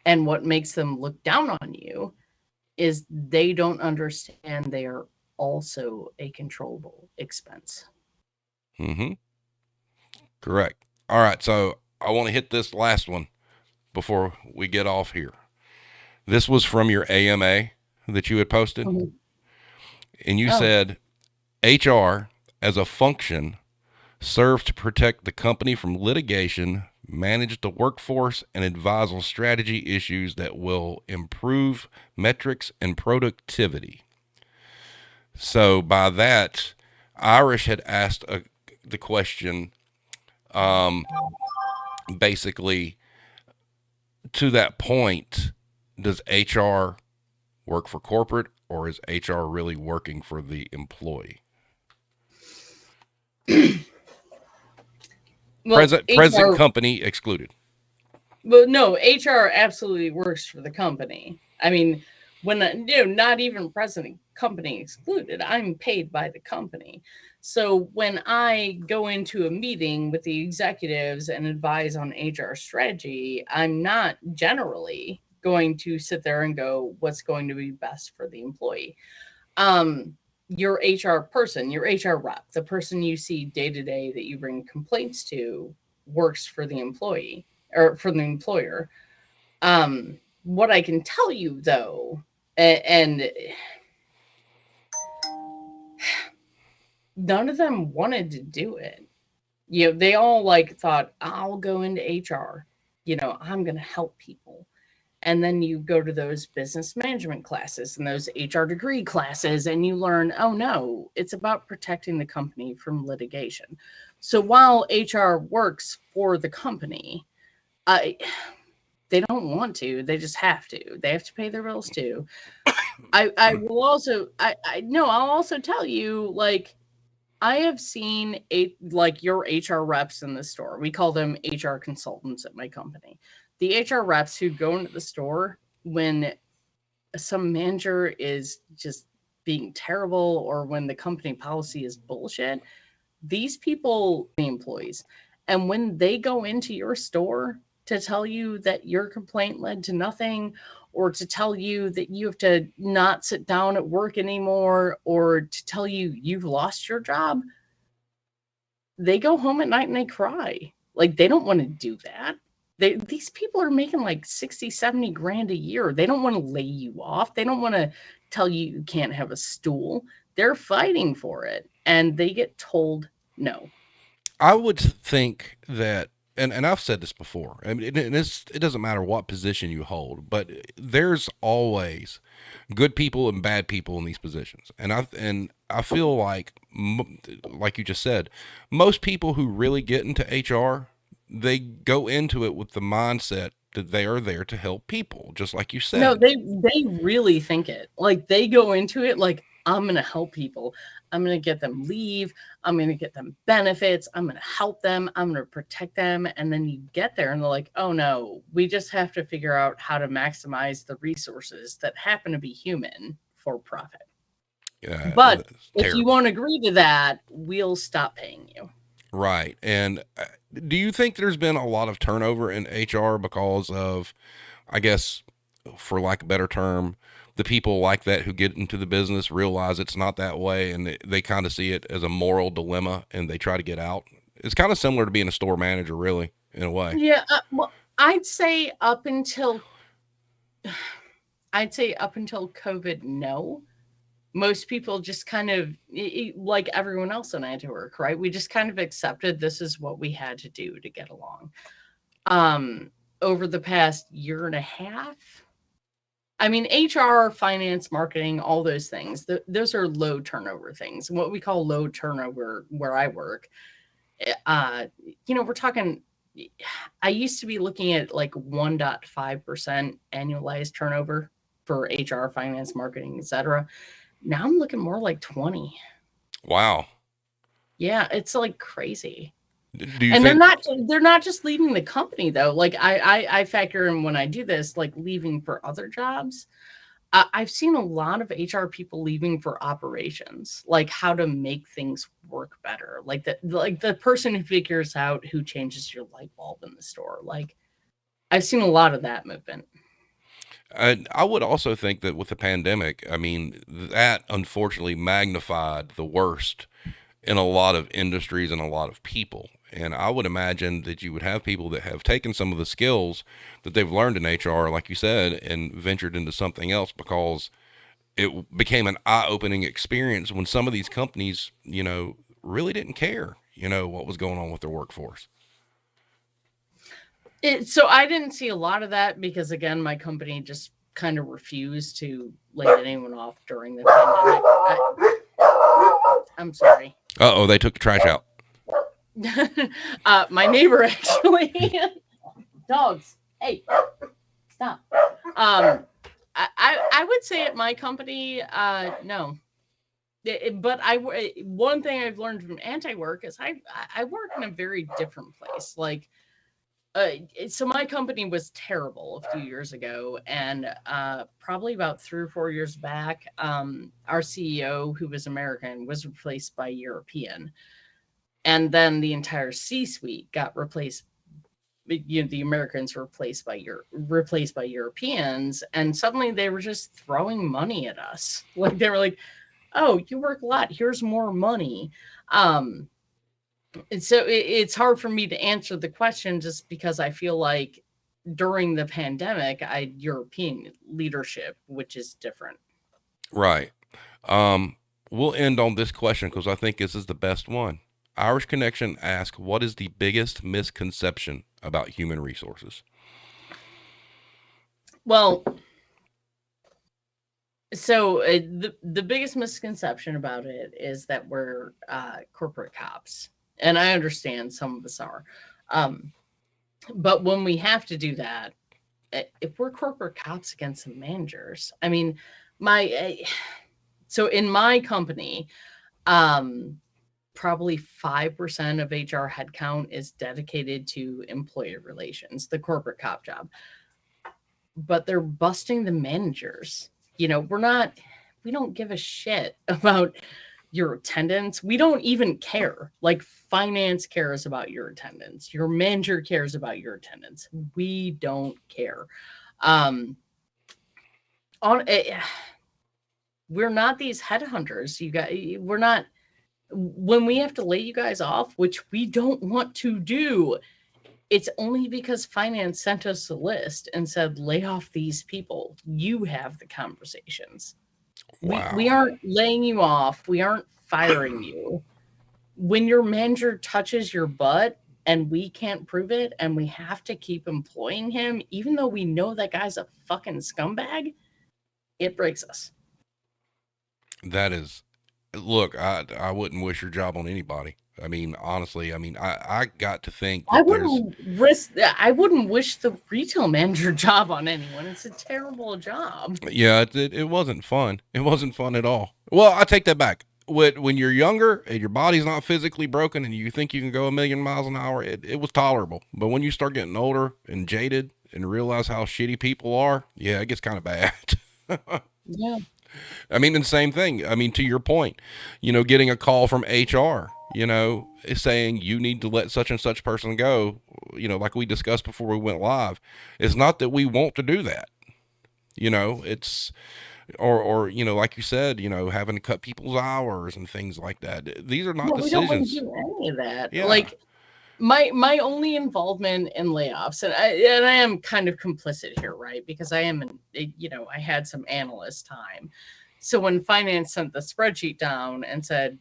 And what makes them look down on you is they don't understand they are also a controllable expense. Mm-hmm. Correct. All right. So I want to hit this last one before we get off here. This was from your AMA that you had posted. Mhm. And you Oh, said HR as a function serves to protect the company from litigation, manage the workforce, and advise on strategy issues that will improve metrics and productivity. So by that, Irish had asked the question, um, basically to that point, does HR work for corporate or is HR really working for the employee? well, Present HR, company excluded. well, no, HR absolutely works for the company. I mean, when not even president company excluded, I'm paid by the company. So when I go into a meeting with the executives and advise on HR strategy, I'm not generally going to sit there and go, what's going to be best for the employee? um your HR person, your HR rep, the person you see day to day that you bring complaints to, works for the employee or for the employer. What I can tell you though, and none of them wanted to do it. They all like thought, I'll go into HR. I'm going to help people. And then you go to those business management classes and those HR degree classes, and you learn, oh no, it's about protecting the company from litigation. So while HR works for the company, I they don't want to. They just have to. They have to pay their bills too. I will also I no, I'll also tell you, like, I have seen like your HR reps in the store. We call them HR consultants at my company. The HR reps who go into the store when some manager is just being terrible or when the company policy is bullshit, these people are the employees. And when they go into your store to tell you that your complaint led to nothing, or to tell you that you have to not sit down at work anymore, or to tell you you've lost your job, they go home at night and they cry. Like, they don't want to do that. These people are making like 60, 70 grand a year. They don't want to lay you off. They don't want to tell you you can't have a stool. They're fighting for it and they get told no. I would think that, and I've said this before. I mean, it doesn't matter what position you hold, but there's always good people and bad people in these positions. And I feel like, like you just said, most people who really get into HR, they go into it with the mindset that they are there to help people, just like you No, said. they really think it. Like, they go into it like, I'm going to help people. I'm going to get them leave. I'm going to get them benefits. I'm going to help them. I'm going to protect them. And then you get there and they're like, oh no, we just have to figure out how to maximize the resources that happen to be human for profit. But It's if you terrible. won't agree to that, we'll stop paying you. Right. And do you think there's been a lot of turnover in HR because of, I guess, for lack of a better term, the people like that who get into the business realize it's not that way and they kind of see it as a moral dilemma and they try to get out? It's kind of similar to being a store manager, really, in a way. Yeah, well, I'd say up until COVID, no. Most people just kind of, like everyone else in IT work, right? We just kind of accepted this is what we had to do to get along. Over the past year and a half, I mean, HR, finance, marketing, all those things, those are low turnover things. What we call low turnover where I work, we're talking, I used to be looking at like 1.5% annualized turnover for HR, finance, marketing, etc. Now I'm looking more like 20. Wow. Yeah, it's like crazy. Do you And think? they're not just leaving the company though. Like I factor in when I do this, like leaving for other jobs. I've seen a lot of HR people leaving for operations, like how to make things work better. Like the person who figures out who changes your light bulb in the store. Like I've seen a lot of that movement. I would also think that with the pandemic, I mean, that unfortunately magnified the worst in a lot of industries and a lot of people. And I would imagine that you would have people that have taken some of the skills that they've learned in HR, like you said, and ventured into something else because it became an eye-opening experience when some of these companies, really didn't care, what was going on with their workforce. So I didn't see a lot of that because again, my company just kind of refused to let anyone off during the pandemic. I'm sorry. Uh-oh, they took the trash out. My neighbor actually. Dogs. Hey, stop. I would say at my company, no. But one thing I've learned from anti-work is I work in a very different place. Like, so my company was terrible a few years ago, and probably about 3 or 4 years back, our CEO, who was American, was replaced by European, and then the entire C-suite got replaced. The Americans were replaced by Europeans, and suddenly they were just throwing money at us. Like they were like, "Oh, you work a lot. Here's more money." And so it's hard for me to answer the question just because I feel like during the pandemic, I had European leadership, which is different. Right. We'll end on this question because I think this is the best one. Irish Connection asks, what is the biggest misconception about human resources? Well, so the biggest misconception about it is that we're corporate cops, and I understand some of us are, but when we have to do that, if we're corporate cops against some managers, I mean, so in my company, probably 5% of HR headcount is dedicated to employee relations, the corporate cop job, but they're busting the managers. We don't give a shit about your attendance. We don't even care. Like finance cares about your attendance. Your manager cares about your attendance. We don't care. We're not these headhunters. We're not. When we have to lay you guys off, which we don't want to do, it's only because finance sent us a list and said, lay off these people. You have the conversations. Wow. We aren't laying you off. We aren't firing you. When your manager touches your butt and we can't prove it and we have to keep employing him, even though we know that guy's a fucking scumbag, it breaks us. That is, look, I wouldn't wish your job on anybody. I mean, honestly, I got to think that I wouldn't wish the retail manager job on anyone. It's a terrible job. Yeah, it wasn't fun. It wasn't fun at all. Well, I take that back. When you're younger and your body's not physically broken and you think you can go 1,000,000 miles an hour, it was tolerable. But when you start getting older and jaded and realize how shitty people are, yeah, it gets kind of bad. Yeah. I mean, the same thing. I mean, to your point, getting a call from HR, saying you need to let such and such person go, like we discussed before we went live. It's not that we want to do that. It's, or like you said, having to cut people's hours and things like that. These are not decisions. We don't want to do any of that. Yeah. Like my only involvement in layoffs, and I am kind of complicit here, right? Because I had some analyst time. So when finance sent the spreadsheet down and said,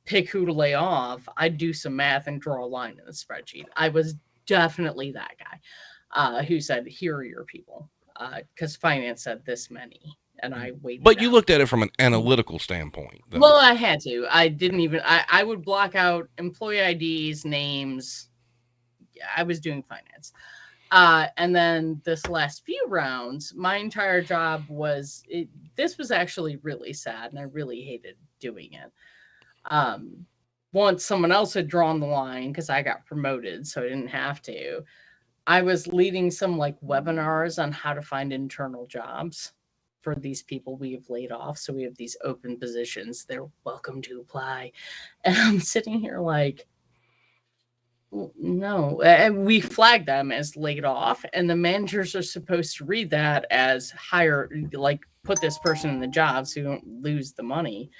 pick who to lay off, I'd do some math and draw a line in the spreadsheet. I was definitely that guy who said, here are your people. because finance said this many, and I waited. But you out. looked at it from an analytical standpoint, though. Well, I had to. I didn't even. I would block out employee IDs, names. I was doing finance. And then this last few rounds, my entire job was, this was actually really sad, and I really hated doing it. Once someone else had drawn the line, because I got promoted, so I didn't have to, I was leading some like webinars on how to find internal jobs for these people we have laid off. So we have these open positions. They're welcome to apply. And I'm sitting here like, no, and we flag them as laid off, and the managers are supposed to read that as hire, like put this person in the job so you don't lose the money,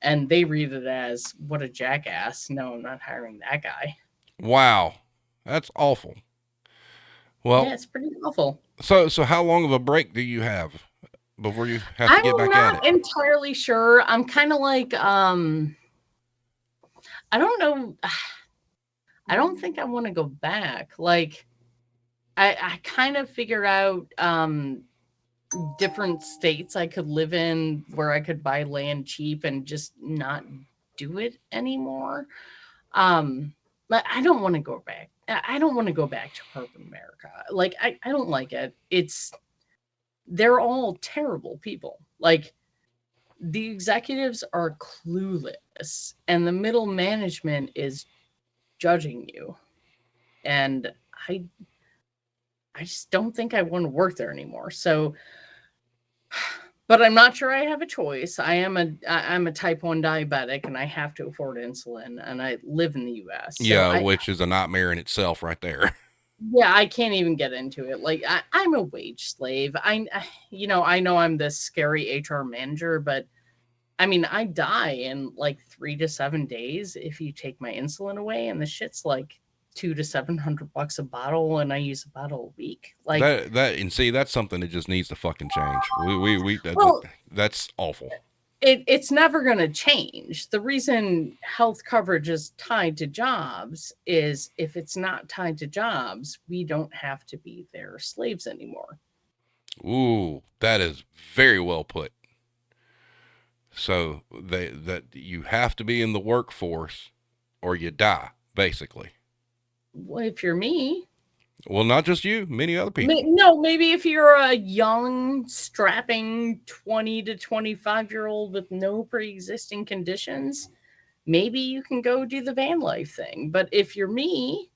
and they read it as what a jackass. No, I'm not hiring that guy. Wow, that's awful. Well, yeah, it's pretty awful. So how long of a break do you have before you have to get back at it? I'm not entirely sure. I'm kind of like I don't know. I don't think I want to go back. Like, I kind of figured out different states I could live in where I could buy land cheap and just not do it anymore. But I don't want to go back. I don't want to go back to corporate America. Like, I don't like it. They're all terrible people. Like, the executives are clueless, and the middle management is judging you, and I just don't think I want to work there anymore. So, but I'm not sure I have a choice. I'm a type 1 diabetic, and I have to afford insulin, and I live in the US. So which is a nightmare in itself right there. Yeah, I can't even get into it. Like, I'm a wage slave. I know I'm this scary HR manager, but I mean, I die in like 3 to 7 days if you take my insulin away, and the shit's like $200 to $700 a bottle, and I use a bottle a week. Like that's something that just needs to fucking change. That's awful. It's never going to change. The reason health coverage is tied to jobs is if it's not tied to jobs, we don't have to be their slaves anymore. Ooh, that is very well put. So that you have to be in the workforce or you die, basically. Well, if you're me. Well, not just you, many other people. No, maybe if you're a young, strapping 20 to 25-year-old with no pre-existing conditions, maybe you can go do the van life thing. But if you're me,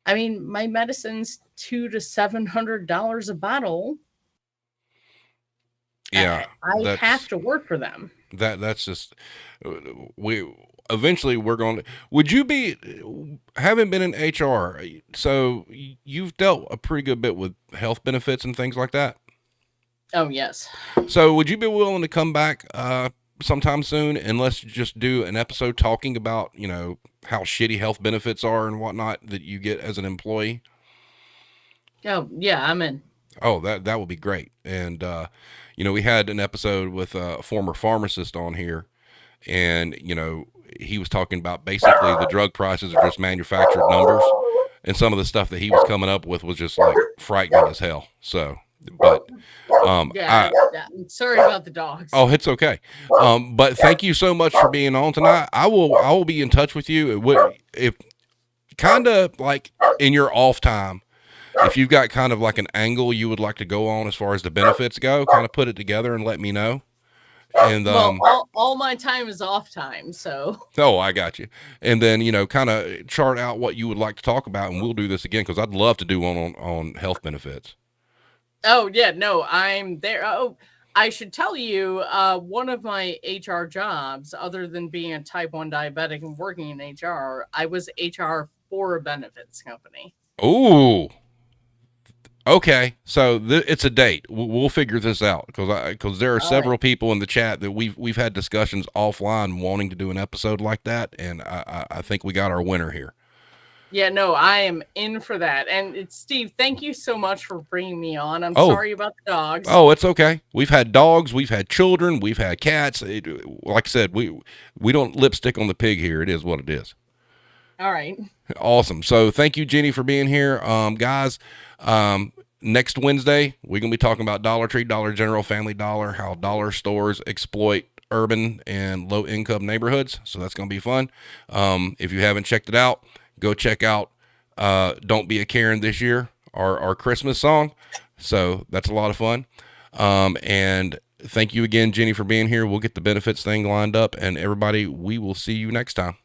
I mean, my medicine's $200 to $700 a bottle. Yeah, I have to work for them. That's just eventually we're going to. Would you be, having been in HR, so you've dealt a pretty good bit with health benefits and things like that? Oh, yes. So would you be willing to come back sometime soon, and let's just do an episode talking about, how shitty health benefits are and whatnot that you get as an employee? Oh, yeah, I'm in. Oh, that would be great. And, we had an episode with a former pharmacist on here, and, he was talking about basically the drug prices are just manufactured numbers, and some of the stuff that he was coming up with was just like frightening as hell. So, but, I'm sorry about the dogs. Oh, it's okay. But thank you so much for being on tonight. I will be in touch with you. If kind of like in your off time, if you've got kind of like an angle you would like to go on as far as the benefits go, kind of put it together and let me know. And all my time is off time, so. Oh, I got you. And then kind of chart out what you would like to talk about, and we'll do this again because I'd love to do one on health benefits. Oh yeah, no, I'm there. Oh, I should tell you, one of my HR jobs, other than being a type 1 diabetic and working in HR, I was HR for a benefits company. Ooh. Okay, so it's a date. We'll figure this out because there are several people in the chat that we've had discussions offline wanting to do an episode like that, and I think we got our winner here. Yeah, no, I am in for that. And Steve, thank you so much for bringing me on. I'm sorry about the dogs. Oh, it's okay. We've had dogs, we've had children, we've had cats. Like I said, we don't lipstick on the pig here. It is what it is. All right. Awesome. So thank you, Jenny, for being here. Guys, Next Wednesday, we're going to be talking about Dollar Tree, Dollar General, Family Dollar, how dollar stores exploit urban and low income neighborhoods. So that's going to be fun. If you haven't checked it out, go check out Don't Be a Karen this year, our Christmas song. So that's a lot of fun. And thank you again, Jenny, for being here. We'll get the benefits thing lined up, and everybody, we will see you next time.